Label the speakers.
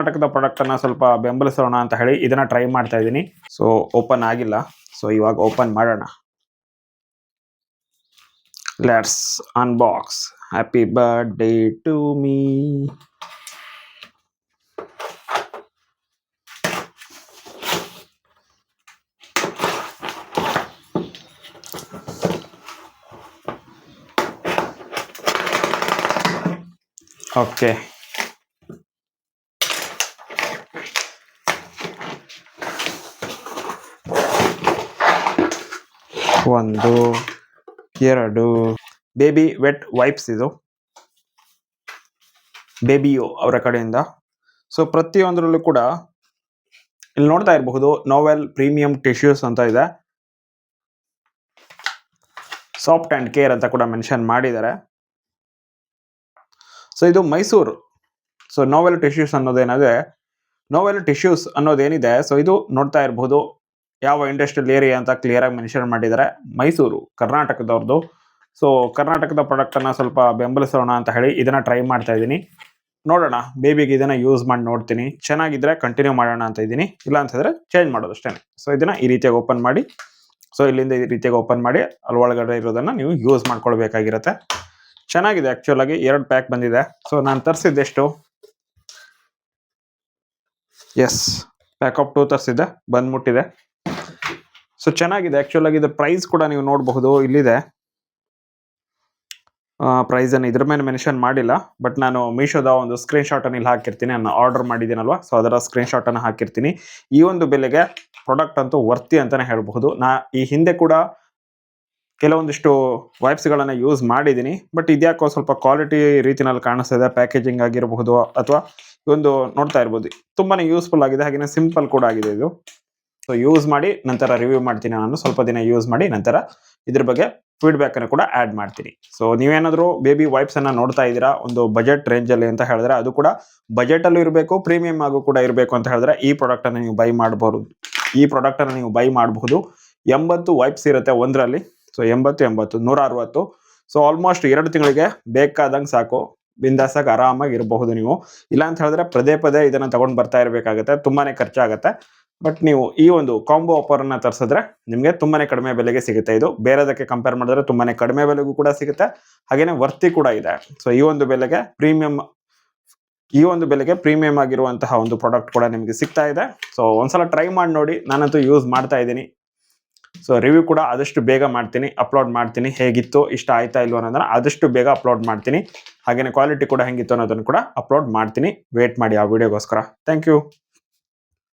Speaker 1: ಕರ್ನಾಟಕದ ಪ್ರಾಡಕ್ಟ್ ಅನ್ನ ಸ್ವಲ್ಪ ಬೆಂಬಲಿಸೋಣ ಅಂತ ಹೇಳಿ ಇದನ್ನ ಟ್ರೈ ಮಾಡ್ತಾ ಇದ್ದೀನಿ. ಸೊ ಓಪನ್ ಆಗಿಲ್ಲ, ಸೊ ಇವಾಗ ಓಪನ್ ಮಾಡೋಣ. Let's unbox. Happy birthday to me. Okay, ಒಂದು, ಎರಡು ಬೇಬಿ ವೆಟ್ ವೈಪ್ಸ್, ಇದು ಬೇಬಿಯೋ ಅವರ ಕಡೆಯಿಂದ. ಸೊ ಪ್ರತಿಯೊಂದರಲ್ಲೂ ಕೂಡ ಇಲ್ಲಿ ನೋಡ್ತಾ ಇರಬಹುದು ನೋವೆಲ್ ಪ್ರೀಮಿಯಂ ಟಿಶ್ಯೂಸ್ ಅಂತ ಇದೆ. ಸಾಫ್ಟ್ ಅಂಡ್ ಕೇರ್ ಅಂತ ಕೂಡ ಮೆನ್ಷನ್ ಮಾಡಿದ್ದಾರೆ. ಸೊ ಇದು ಮೈಸೂರು. ಸೊ ನೋವೆಲ್ ಟಿಶ್ಯೂಸ್ ಅನ್ನೋದೇನಿದೆ, ಸೊ ಇದು ನೋಡ್ತಾ ಇರಬಹುದು ಯಾವ ಇಂಡಸ್ಟ್ರಿಯಲ್ ಏರಿಯಾ ಅಂತ ಕ್ಲಿಯರ್ ಆಗಿ ಮೆನ್ಷನ್ ಮಾಡಿದ್ದಾರೆ. ಮೈಸೂರು, ಕರ್ನಾಟಕದವ್ರದ್ದು. ಸೊ ಕರ್ನಾಟಕದ ಪ್ರಾಡಕ್ಟ್ ಅನ್ನ ಸ್ವಲ್ಪ ಬೆಂಬಲಿಸೋಣ ಅಂತ ಹೇಳಿ ಇದನ್ನ ಟ್ರೈ ಮಾಡ್ತಾ ಇದ್ದೀನಿ. ನೋಡೋಣ, ಬೇಬಿಗೆ ಇದನ್ನ ಯೂಸ್ ಮಾಡಿ ನೋಡ್ತೀನಿ. ಚೆನ್ನಾಗಿದ್ರೆ ಕಂಟಿನ್ಯೂ ಮಾಡೋಣ ಅಂತ ಇದ್ದೀನಿ, ಇಲ್ಲ ಅಂತ ಹೇಳಿದ್ರೆ ಚೇಂಜ್ ಮಾಡೋದು ಅಷ್ಟೇ. ಸೊ ಇದನ್ನ ಈ ರೀತಿಯಾಗಿ ಓಪನ್ ಮಾಡಿ, ಸೊ ಇಲ್ಲಿಂದ ಈ ರೀತಿಯಾಗಿ ಓಪನ್ ಮಾಡಿ ಅಲ್ಲಿ ಒಳಗಡೆ ಇರೋದನ್ನ ನೀವು ಯೂಸ್ ಮಾಡ್ಕೊಳ್ಬೇಕಾಗಿರುತ್ತೆ. ಚೆನ್ನಾಗಿದೆ ಆಕ್ಚುಲ್ ಆಗಿ. 2 ಪ್ಯಾಕ್ ಬಂದಿದೆ. ಸೊ ನಾನು ತರಿಸಿದ್ದೆಷ್ಟು, ಎಸ್ ಪ್ಯಾಕ್ ಆಫ್ 2 ತರಿಸಿದ್ದೆ, ಬಂದ್ಬಿಟ್ಟಿದೆ. ಸೊ ಚೆನ್ನಾಗಿದೆ ಆಕ್ಚುಲ್ ಆಗಿ. ಇದು ಪ್ರೈಸ್ ಕೂಡ ನೀವು ನೋಡಬಹುದು, ಇಲ್ಲಿದೆ ಪ್ರೈಸ್ ಅನ್ನು ಇದ್ರ ಮೇಲೆ ಮೆನ್ಷನ್ ಮಾಡಿಲ್ಲ. ಬಟ್ ನಾನು ಮೀಶೋದ ಒಂದು ಸ್ಕ್ರೀನ್ ಶಾಟ್ ಅನ್ನು ಇಲ್ಲಿ ಹಾಕಿರ್ತೀನಿ. ನಾನು ಆರ್ಡರ್ ಮಾಡಿದ್ದೀನಲ್ವಾ, ಸೊ ಅದರ ಸ್ಕ್ರೀನ್ ಶಾಟ್ ಅನ್ನು ಹಾಕಿರ್ತೀನಿ. ಈ ಒಂದು ಬೆಲೆಗೆ ಪ್ರಾಡಕ್ಟ್ ಅಂತೂ ವರ್ತಿ ಅಂತಾನೆ ಹೇಳಬಹುದು. ನಾ ಈ ಹಿಂದೆ ಕೂಡ ಕೆಲವೊಂದಿಷ್ಟು ವೈಪ್ಸ್ ಗಳನ್ನ ಯೂಸ್ ಮಾಡಿದ್ದೀನಿ. ಬಟ್ ಇದ್ಯಾಕೋ ಸ್ವಲ್ಪ ಕ್ವಾಲಿಟಿ ರೀತಿನಲ್ಲಿ ಕಾಣಿಸ್ತಿದೆ. ಪ್ಯಾಕೇಜಿಂಗ್ ಆಗಿರಬಹುದು ಅಥವಾ ಒಂದು ನೋಡ್ತಾ ಇರ್ಬೋದು, ತುಂಬಾನೇ ಯೂಸ್ಫುಲ್ ಆಗಿದೆ. ಹಾಗೇನೆ ಸಿಂಪಲ್ ಕೂಡ ಆಗಿದೆ ಇದು. ಸೊ ಯೂಸ್ ಮಾಡಿ ನಂತರ ರಿವ್ಯೂ ಮಾಡ್ತೀನಿ. ನಾನು ಸ್ವಲ್ಪ ದಿನ ಯೂಸ್ ಮಾಡಿ ನಂತರ ಇದ್ರ ಬಗ್ಗೆ ಫೀಡ್ಬ್ಯಾಕ್ ಅನ್ನು ಕೂಡ ಆಡ್ ಮಾಡ್ತೀನಿ. ಸೊ ನೀವೇನಾದ್ರೂ ಬೇಬಿ ವೈಪ್ಸ್ ಅನ್ನ ನೋಡ್ತಾ ಇದ್ದೀರಾ ಒಂದು ಬಜೆಟ್ ರೇಂಜ್ ಅಲ್ಲಿ ಅಂತ ಹೇಳಿದ್ರೆ, ಅದು ಕೂಡ ಬಜೆಟ್ ಅಲ್ಲೂ ಇರಬೇಕು, ಪ್ರೀಮಿಯಂ ಆಗು ಕೂಡ ಇರಬೇಕು ಅಂತ ಹೇಳಿದ್ರೆ ಈ ಪ್ರಾಡಕ್ಟ್ ಅನ್ನು ನೀವು ಬೈ ಮಾಡಬಹುದು. 80 ವೈಪ್ಸ್ ಇರುತ್ತೆ ಒಂದರಲ್ಲಿ. ಸೊ 80 160. ಸೊ ಆಲ್ಮೋಸ್ಟ್ 2 ತಿಂಗಳಿಗೆ ಬೇಕಾದಂಗೆ ಸಾಕು. ಬಿಂದಾಸಾಗಿ ಆರಾಮಾಗಿ ಇರಬಹುದು ನೀವು. ಇಲ್ಲ ಅಂತ ಹೇಳಿದ್ರೆ ಪದೇ ಇದನ್ನ ತಗೊಂಡ್ ಬರ್ತಾ ಇರಬೇಕಾಗುತ್ತೆ, ತುಂಬಾನೇ ಖರ್ಚಾಗುತ್ತೆ. ಬಟ್ ನೀವು ಈ ಒಂದು ಕಾಂಬೋ ಆಫರ್ ಅನ್ನ ತರಿಸಿದ್ರೆ ನಿಮಗೆ ತುಂಬಾನೇ ಕಡಿಮೆ ಬೆಲೆಗೆ ಸಿಗುತ್ತೆ. ಇದು ಬೇರೆದಕ್ಕೆ ಕಂಪೇರ್ ಮಾಡಿದ್ರೆ ತುಂಬಾನೇ ಕಡಿಮೆ ಬೆಲೆಗೂ ಕೂಡ ಸಿಗುತ್ತೆ, ಹಾಗೇನೆ ವರ್ತಿ ಕೂಡ ಇದೆ. ಸೊ ಈ ಒಂದು ಬೆಲೆಗೆ ಪ್ರೀಮಿಯಂ ಆಗಿರುವಂತಹ ಒಂದು ಪ್ರಾಡಕ್ಟ್ ಕೂಡ ನಿಮಗೆ ಸಿಗ್ತಾ ಇದೆ. ಸೊ ಒಂದ್ಸಲ ಟ್ರೈ ಮಾಡಿ ನೋಡಿ. ನಾನಂತೂ ಯೂಸ್ ಮಾಡ್ತಾ ಇದ್ದೀನಿ. ಸೊ ರಿವ್ಯೂ ಕೂಡ ಆದಷ್ಟು ಬೇಗ ಮಾಡ್ತೀನಿ, ಅಪ್ಲೋಡ್ ಮಾಡ್ತೀನಿ. ಹೇಗಿತ್ತು, ಇಷ್ಟ ಆಯ್ತಾ ಇಲ್ವೋ ಅನ್ನೋದನ್ನ ಆದಷ್ಟು ಬೇಗ ಅಪ್ಲೋಡ್ ಮಾಡ್ತೀನಿ. ಹಾಗೇನೆ ಕ್ವಾಲಿಟಿ ಕೂಡ ಹೆಂಗಿತ್ತು ಅನ್ನೋದನ್ನು ಕೂಡ ಅಪ್ಲೋಡ್ ಮಾಡ್ತೀನಿ. ವೇಟ್ ಮಾಡಿ ಆ ವಿಡಿಯೋಗೋಸ್ಕರ. Thank you.